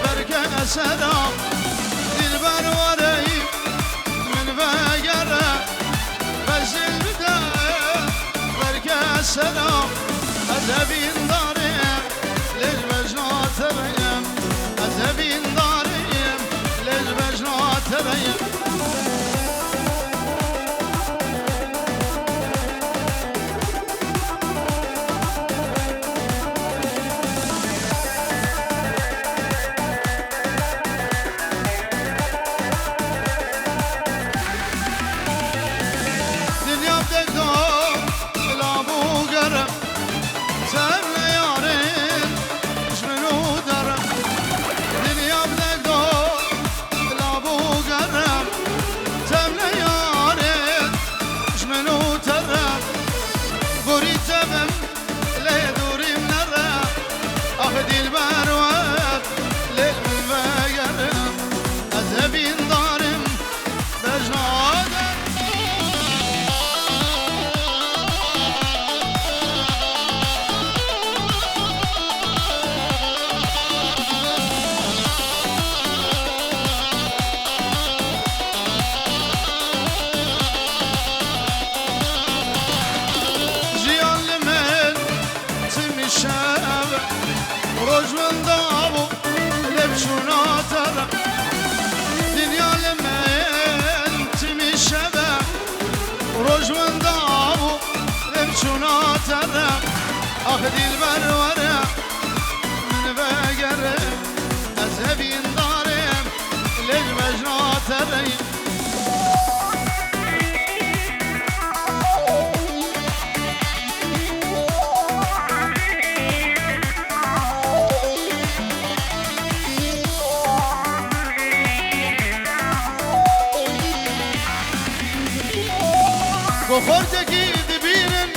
برکه سلام دلبر واریم من بگره بزل بده برکه سلام عذبین داریم لیل بجنات ریم عذبین داریم لیل بجنات ریم آخ دلبر ورم من بگرم عذبین دارم لیل مجنات ریم بخوردگی دبیرن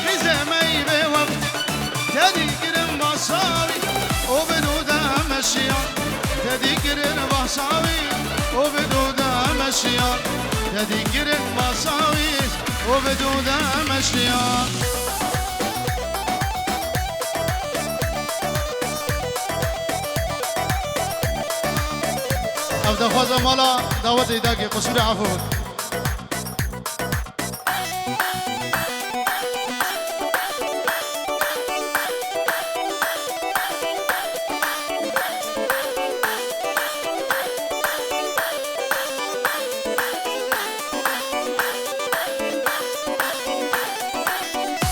خیزمی به وقت تدیگرن باساوی او بدودم اشیان تدیگرن باساوی او بدودم اشیان تدیگرن باساوی او بدودم اشیان افده خوازم مالا دعوت ایده که قصور عفو بود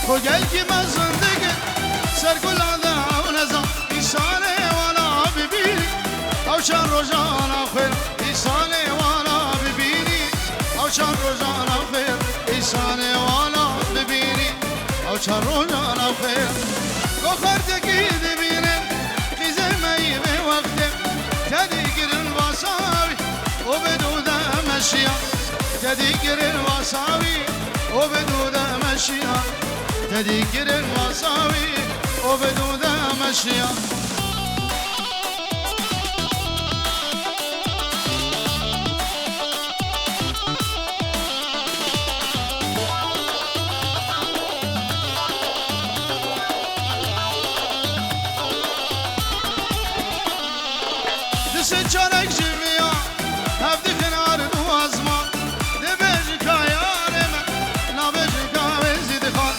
تو گل که من زندگی سرگلاده و نزام ایسانه والا ببینی او چند روزان آخر ایسانه والا ببینی او چند روزان آخر ایسانه والا ببینی او چند روزان آخر گوخردگی دبینن خیزه می به وقت تدیگرن واساوی و بدودم اشیان تدیگرن واساوی و بدودم اشیان تدیگرن واساوی و بدودم اشیان دست چارک جمعیا هفته کنار دو ازمان ده بیجن که یاره من نا بیجن که زیده خان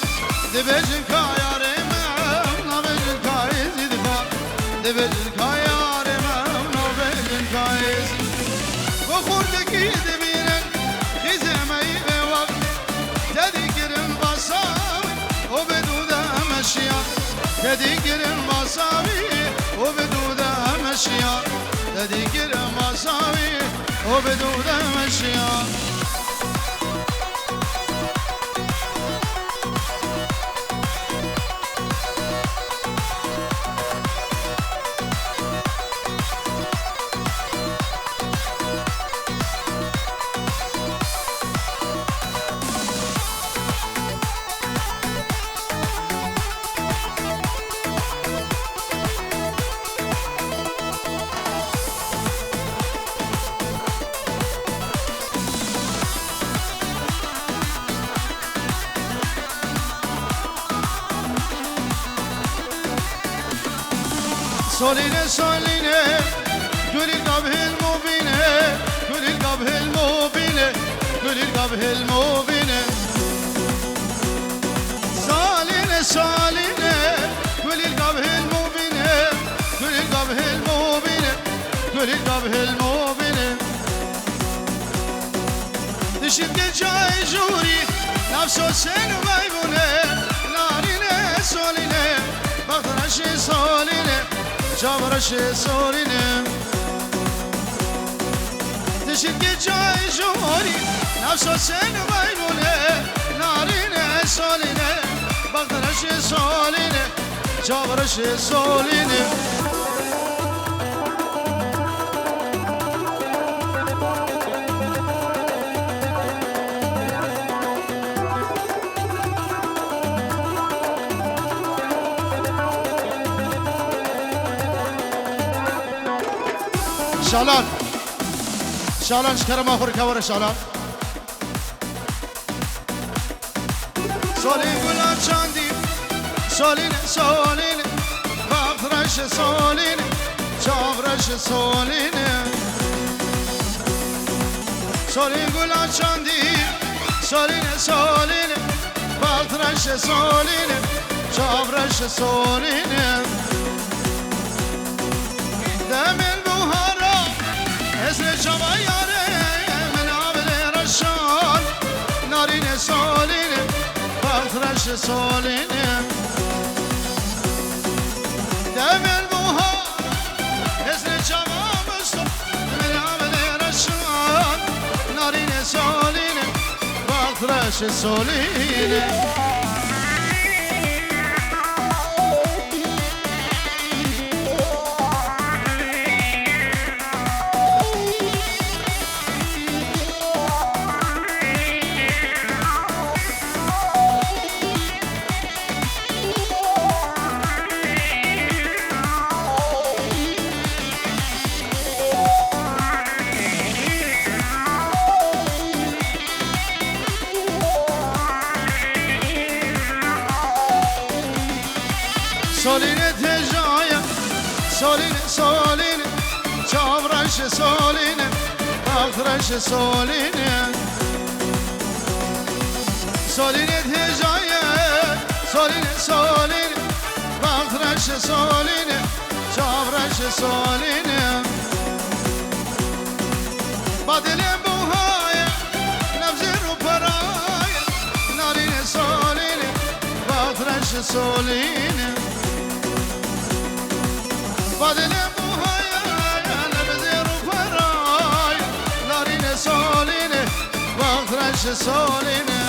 ده بیجن که یاره من نا بیجن که زیده خان ده بیجن که یاره من نا بیجن که زیده بخوردگی دبیرن خیزه می به وقت تدیگرن باساوی و بدودم اشیان تدیگرن باساوی و بدودم اشیان تدیگرن باساوی و بدودم اشیان سولينه سولينه قولي القبه المبينه قولي القبه المبينه قولي القبه المبينه سولينه سولينه قولي القبه المبينه قولي القبه المبينه قولي القبه المبينه دشت جاي جوري نفسه سن ويبونه نارينه سولينه بغدرش سولينه جابرش سولينه دشت جاي جوري نفسه سن ويبونه نارينه سولينه بغدرش سولينه جابرش سولينه شالان شالان شكرم آخر كورة شالان سولين قلان شاندي سولين سولين بغرش سولين جابرش سولين سولين قلان شاندي سولين سولين بغرش سولين جابرش سولين دمن اسم شما یاره من عبل رشان نارین سالینه بغرش سالینه دم البوها اسم شما مستم من عبل رشان نارین سالینه بغرش سالینه سولينه تجايا سولينه سولينه جابرش سولينه بغرش سولينه سولينه تجايا سولينه سولينه بغرش سولينه جابرش سولينه بدل بوهايا نبزي رو برايا نارينه سولينه بغرش سولينه بدل موهایا نبزیر و فرای نارین سالینه بغرش سالینه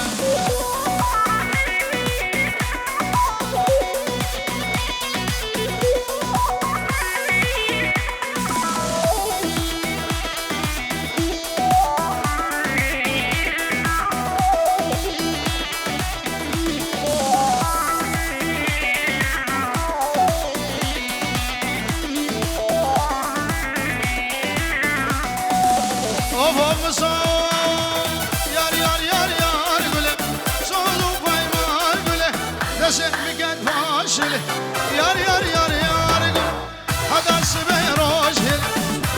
یار یار یار یار گل هدر سبه روش هل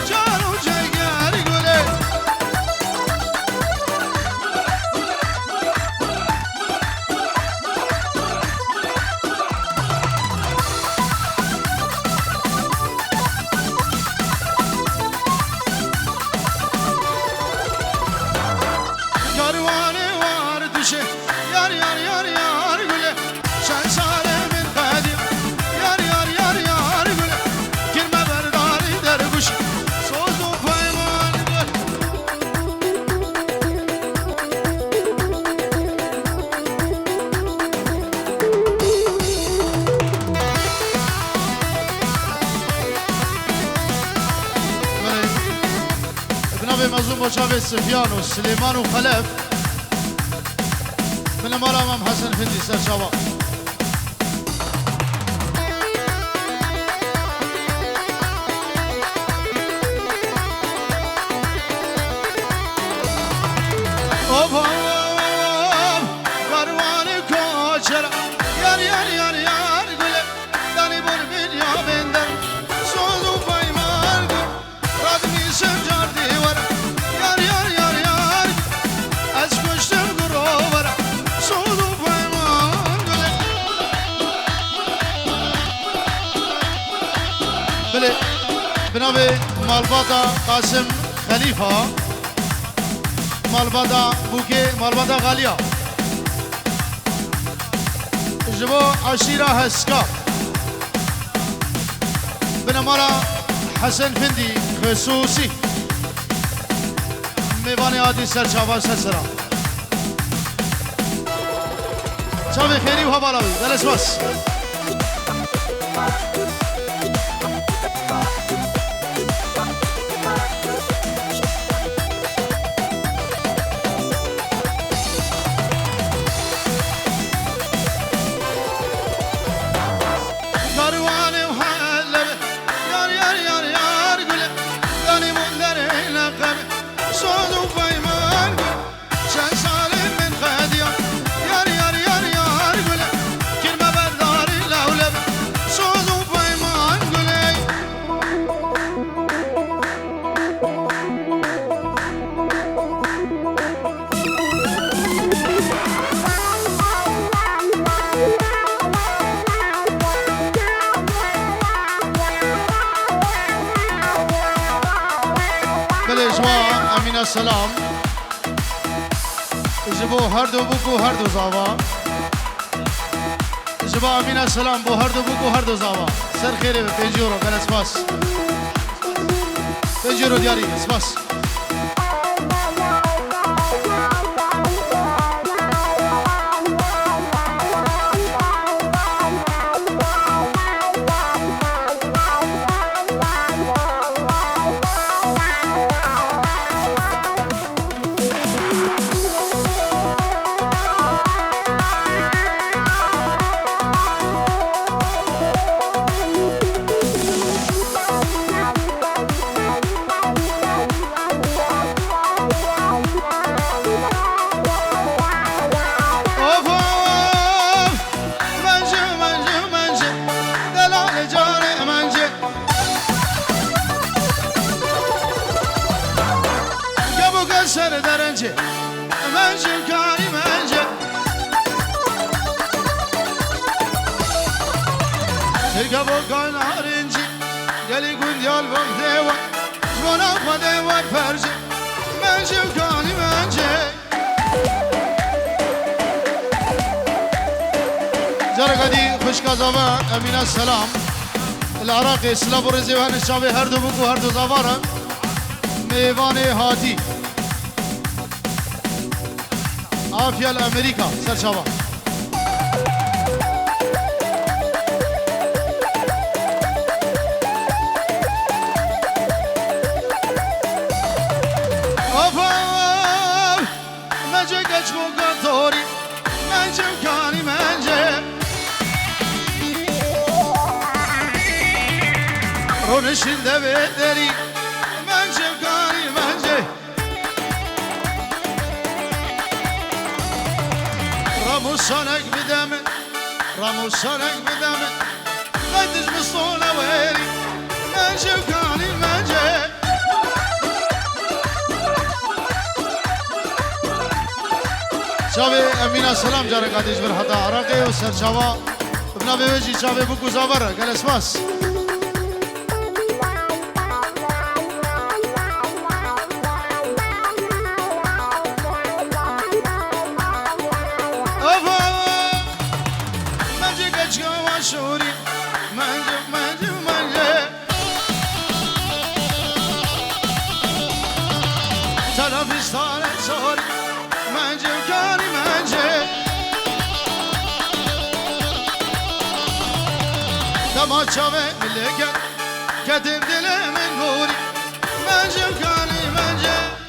جارو جگر گله کاروانه وار دوشه یار یار یار یار گله چند ساله مظلوم وشافي سفيان وسليمان وخلف من امام حسن فندي سر شباب بنابه مالبادا قاسم خلیفه مالبادا بوکه مالبادا غالیا جبو عشیره هسکا بنمالا حسن فندی خصوصی میوان عادی سرچاوا سرسرا چاوی خیری و حوالاوی دلس بس سلام جبو هر دو بوکو هر دو زاوا جبو امین سلام بو هر دو بوکو هر دو زاوا سر خیره به 5 یورو گل اسپاس 5 یورو دیاری اسپاس سر درنجه منجه کاری منجه ترکه بکن آرنجی گلی گندیال بک دیوار جوانا با دیوار فرجه منجه کاری منجه جرگدی خوشکازاوان امین السلام العراق اسلام و رزیوان الشعبی هر دو بکو هر دو زوارن میوان هاتی عافية الأمريكا سر شباب منجه گچگو گاتوری منجه کانی منجه رونشنده بدری منجه کانی منجه راموسانك بدمن راموسانك بدمن قدش بصونة ويري منجي وكاني منجي شابي امين السلام جاري قدش برحطة عراقي وسر شابا ابنا بيوجي شابي بكو زابر قال اسماس شوري منجب منجب منجب تلفزيون صوري منجب كاني منجب تماشا ملكت كتب دلي من نوري منجب كاني منجب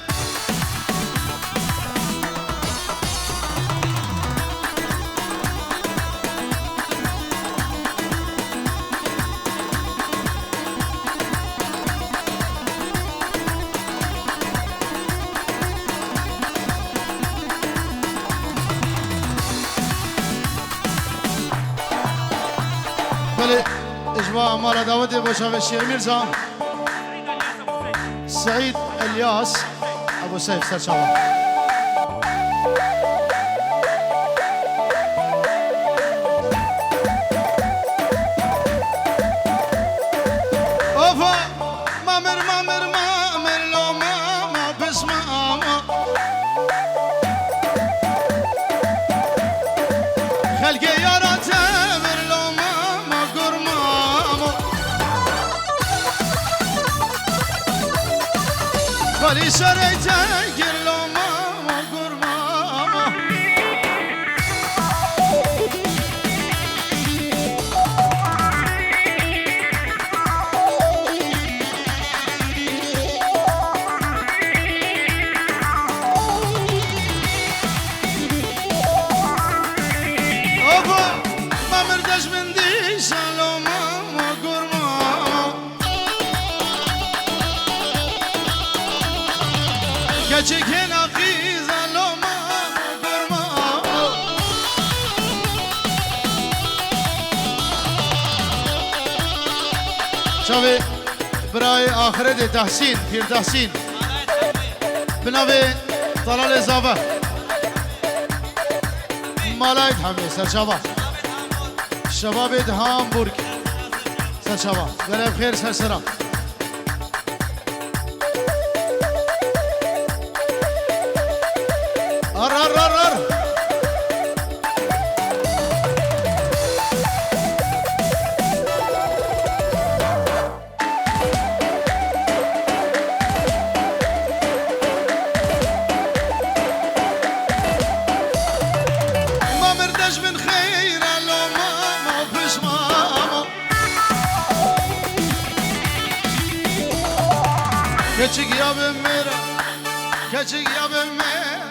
إجماع مال داود بوشاف الشيخ ميرزا سعيد الياس أبو سيف سرشاوة اوفا مامر مامر مامر لو ماما بس ماما خلقي يارا تامر لو ماما قر ماما بالي سري تاقر لو ماما قر ماما Geçiken akiza lo mama gurma شوي براي آخرت تحسين پیر تحسين بناوي طلال زابه مالايت همي سرشابه شبابت هامبورگ سرشابه گره بخير سرسرا ار ما مردش من خير لو ماما وبش ماما كتشك يا بميرا كتشك يا بميرا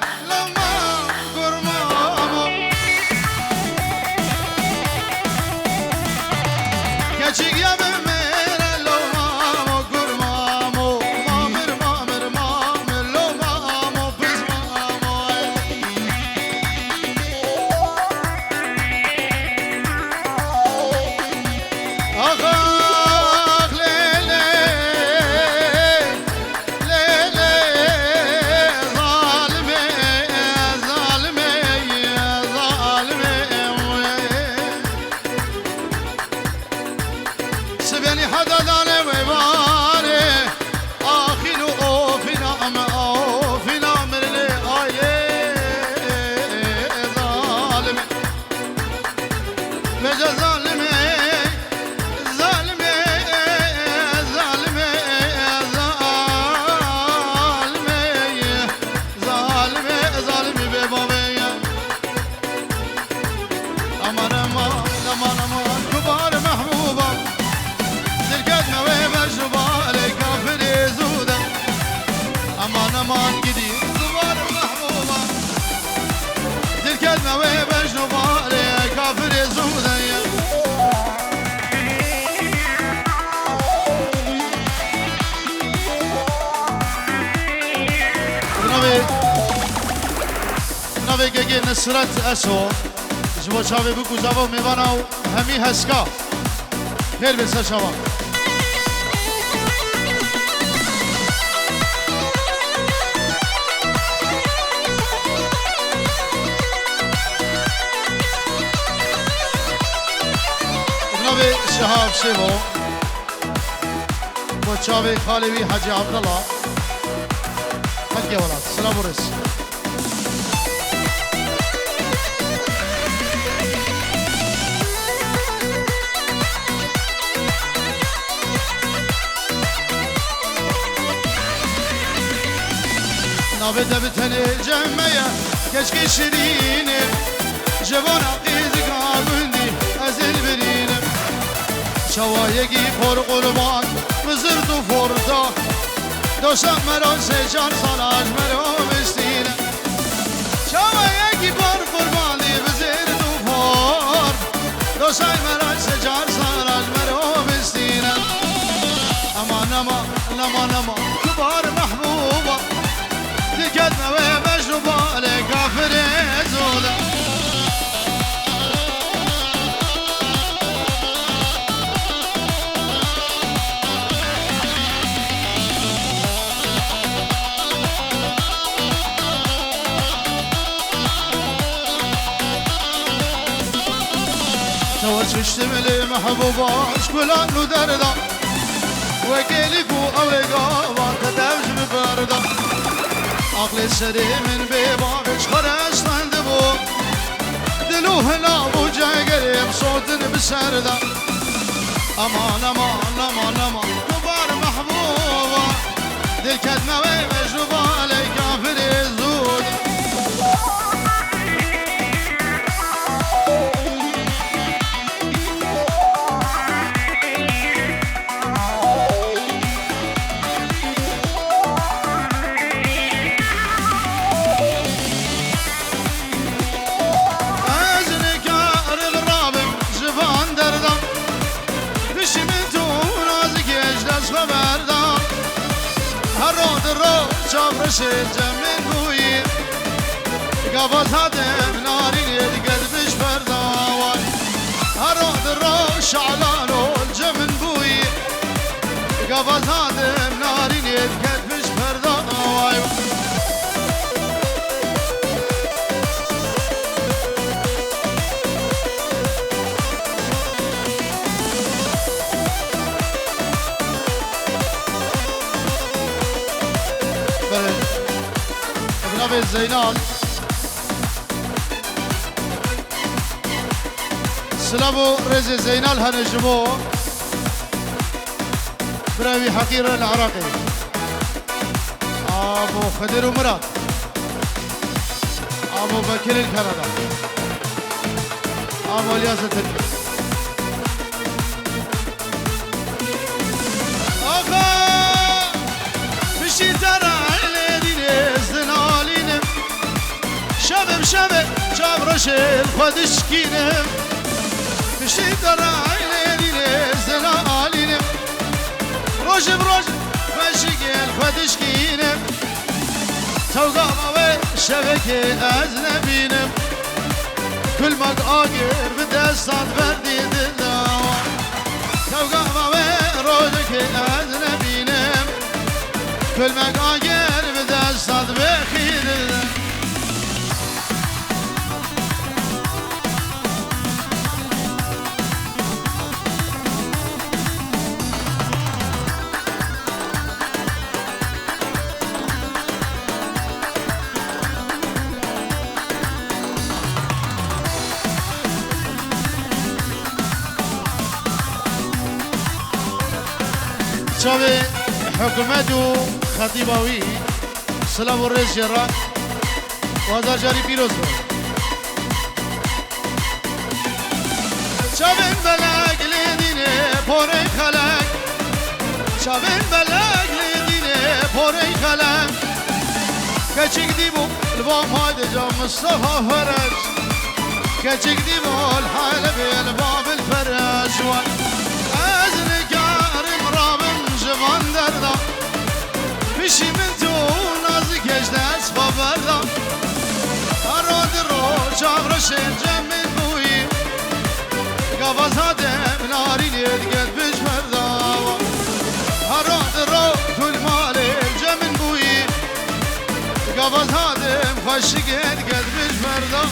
Keçik ya bemere lo mamo gur mamo mamir mamir mamir lo mamo biz mamo ah lele lele zalime zalime zalime سبيني حدا داني ويباري آخينو أوفينا أما أوفينا مرلي آيه ظالمي مجا ظالمي ظالمي ظالمي ظالمي ظالمي ظالمي ببابي أمان أمان أمان أمان كبار محبوبة دلقتنا وبجبالي كافر يزوده امان امان جديد زبار محبوبه دلقتنا وبجبالي كافر يزوده بنابي گگه نصرت اسو جوا چاوی بگو زبا میواناو همی هسکا خیر بسا شوا بنابي شهاب شیبو با چاوی خالوی حاجی عبدالله حقی ولاد سلام و رس نابده بتني جمعية كشكي شيريني جوان عقيدك عبندي أزل بريني شوايقي فور قربان بزرد وفوردا دوشم مرا سيجان سالاج مرا بستيني شوايقي فور قرباني بزرد وفور دوشم مرا سيجان سالاج مرا بستيني أمان أمان أمان أمان كبار محبوبة دكتنا ومجنوبة لكافر زودة تور ششتم لي محبوبة شكلان ودردا وقالي قو أوقا وانت دوج ببردا عقل سري من ببابش خرستان دبو دلو هلا بوجه قريب صوت بسردا امان امان امان امان كبار محبوبة دل كدمة ومجروبة علي كافر الزود شافرش الجمل بوي قبل هادم نارين قلبش برداوي هرود الروش علانو الجمل بوي قبل هادم نارين قلبش برداوي ابن زينال سلامو رزي زينال هنجمو براوي حقير العراقي ابو خدر ومراد ابو بكر الكندا ابو الياس التركي اخا بشي ترى شبه جبرش الخدش كينم بشي دراعي ليلي زلالينم روج بروج فشق الخدش كينم توقع شبكة أجنبينم كل ما قاقر بدستان بردي دلداوة توقع روجك أجنبينم كل ما قاقر بدستان بخي دلداوة شابي حكومته خطيباوي سلام الرئيس جران وهذا جاري بيروز شابين بلاك لديني بوري خلاك شابين بلاك لديني بوري خلاك كچك ديبو البام هاي جام مصطفى فرج كچك ديبو الحالة بالباب الفرج جوان دردا پیشی من تو نازی کشت از بابردا هراد رو چاورش جمع بویی گواز هادم نارینید گد بش مردا هراد رو کل مال جمع بویی گواز هادم خوشی گد بش مردا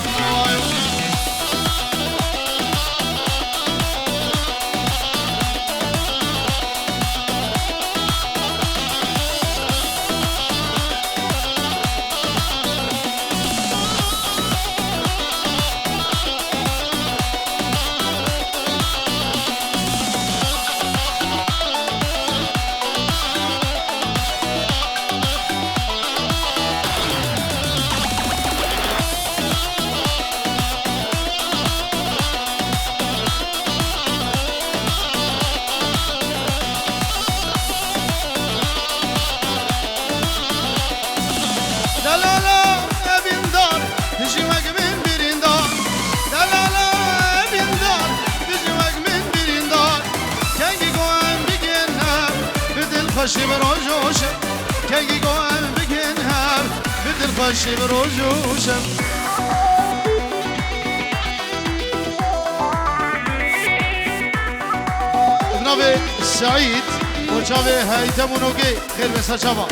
خوشی بروجوشم که گویم بگن هر بدل خوشی بروجوشم جناب سعید و جناب هیتمونوگی خیر بسا شما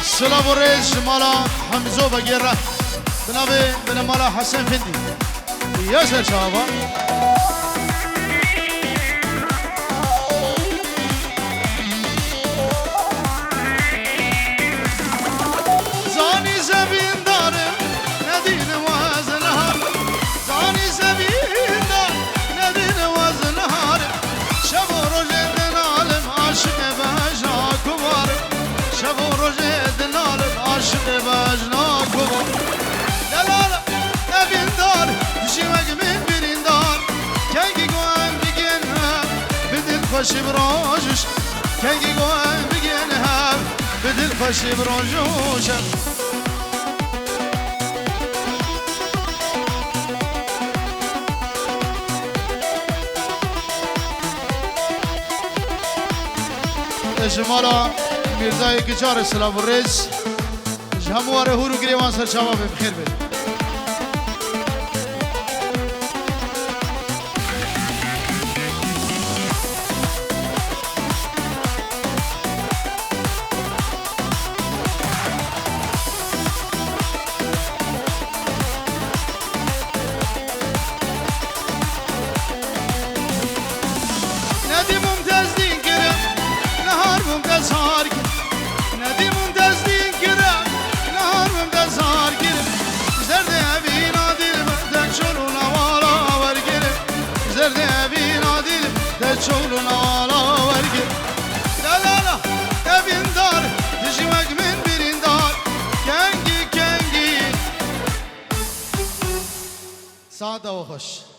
سلام و ریش مالا حمزو بگیره جناب بن مالا حسن فندی یا سرچاوا زانی زمین دارم ندین وزنهار زانی زمین دارم ندین وزنهار شب و روز دنالم عاشق بجنا کبارم شب و روز دنالم عاشق بجنا کبارم دلالم نبین دار جیوگ من برین دار کنگی گوهم بگن هم بدل خوشی براجوش کنگی گوهم بگن هم بدل خوشی براجوشم شمالا میرزای کچار سلام الرئیس همواره هورو گریوان سر شباب بخیر بید ندی ممتاز دین کرم نهار ممتاز هار کرم ندی ممتاز دین کرم نهار ممتاز هار کرم زرد ابین عادل دک شلو نوالا ور کرم زرد ابین عادل دک شلو نوالا ور کرم دلالا ابین دار دشمک من برین دار کنگی کنگی ساده و خوش